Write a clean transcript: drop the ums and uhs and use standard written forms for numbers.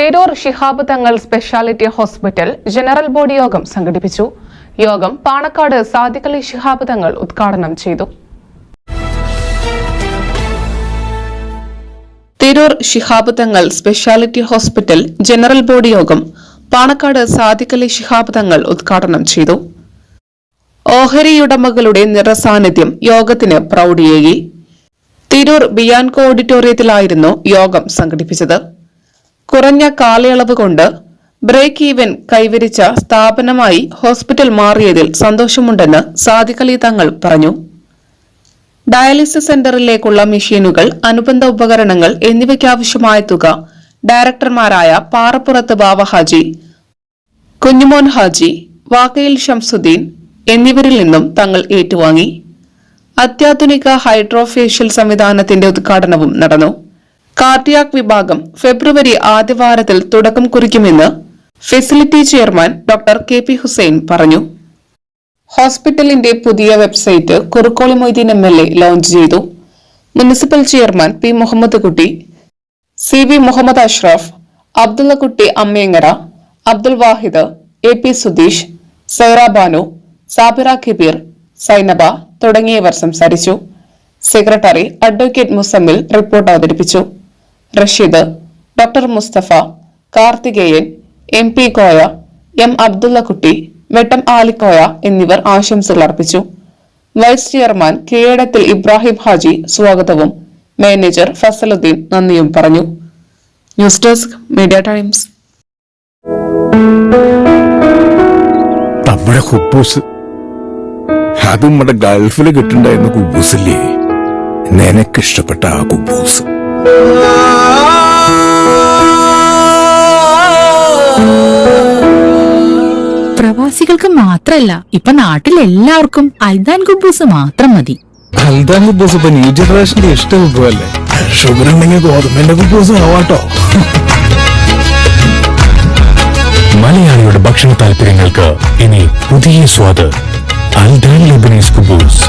Tirur Shihab Thangal speciality hospital general body യോഗം സംഘടിപ്പിച്ചു. യോഗം പാണക്കാട് സാദിഖ് അലി ശിഹാബ് തങ്ങൾ ഉദ്ഘാടനം ചെയ്തു. Tirur Shihab Thangal speciality hospital general body യോഗം പാണക്കാട് സാദിഖ് അലി ശിഹാബ് തങ്ങൾ ഉദ്ഘാടനം ചെയ്തു. ഓഹരിയുടമകളുടെ നിറസാന്നിധ്യം യോഗത്തിന് പ്രൗഢിയേകി. തിരൂർ ബിയാൻകോ ഓഡിറ്റോറിയത്തിലായിരുന്നു യോഗം സംഘടിപ്പിച്ചത്. കുറഞ്ഞ കാലയളവ് കൊണ്ട് ബ്രേക്ക് ഈവൻ കൈവരിച്ച സ്ഥാപനമായി ഹോസ്പിറ്റൽ മാറിയതിൽ സന്തോഷമുണ്ടെന്ന് സാദിഖ് അലി തങ്ങൾ പറഞ്ഞു. ഡയാലിസിസ് സെന്ററിലേക്കുള്ള മെഷീനുകൾ, അനുബന്ധ ഉപകരണങ്ങൾ എന്നിവയ്ക്കാവശ്യമായ തുക ഡയറക്ടർമാരായ പാറപ്പുറത്ത് ബാവ ഹാജി, കുഞ്ഞുമോൻ ഹാജി, വാക്കയിൽ ഷംസുദ്ദീൻ എന്നിവരിൽ നിന്നും തങ്ങൾ ഏറ്റുവാങ്ങി. അത്യാധുനിക ഹൈഡ്രോഫേഷ്യൽ സംവിധാനത്തിന്റെ ഉദ്ഘാടനവും നടന്നു. കാർഡിയാക് വിഭാഗം ഫെബ്രുവരി ആദ്യവാരത്തിൽ തുടക്കം കുറിക്കുമെന്ന് facility chairman doctor K P. Hussain പറഞ്ഞു. ഹോസ്പിറ്റലിന്റെ പുതിയ website Kurukkoli Moideen MLA launch ചെയ്തു. Municipal chairman P. Muhammad Kutty, CV Muhammad Ashraf, Abdullakutty അമ്മയങ്ങര, Abdul വാഹിദ്, AP സുധീഷ്, സൈറ ബാനു, സാബിറ ഖബീർ, സൈനബ തുടങ്ങിയവർ സംസാരിച്ചു. സെക്രട്ടറി അഡ്വക്കേറ്റ് മുസമ്മിൽ റിപ്പോർട്ട് അവതരിപ്പിച്ചു. Rasheed, doctor Mustafa, Karthikeyan, MP Koya, M Abdullakutty, Vettam Alikoya എന്നിവർ ആശംസകൾ അർപ്പിച്ചു. വൈസ് ചെയർമാൻ കീഴടത്തിൽ ഇബ്രാഹിം ഹാജി സ്വാഗതവും മാനേജർ ഫസലുദ്ദീൻ നന്ദിയും പറഞ്ഞു. News desk Media Times. നമ്മുടെ കുബൂസ്, അത് നമ്മുടെ ഗൾഫിൽ കിട്ടുണ്ടായിരുന്ന കുബൂസില്ലേ, നിനക്കിഷ്ടപ്പെട്ട ആ കുബൂസ്. പ്രവാസികൾക്ക് മാത്രല്ല, ഇപ്പൊ നാട്ടിൽ എല്ലാവർക്കും അൽദാൻ കുബൂസ് മാത്രം മതി. അൽദാൻ കുബൂസ് ഇപ്പൊ ന്യൂ ജനറേഷന്റെ ഇഷ്ട കുബുവല്ലേ. ഷുഗർ ഉണ്ടെങ്കിൽ ഗോതമ്പിന്റെ കുബൂസ് ആവാട്ടോ. മലയാളിയുടെ ഭക്ഷണ താല്പര്യങ്ങൾക്ക് ഇനി പുതിയ സ്വാദ്. അൽദാൻ ലെബനീസ് കുബൂസ്.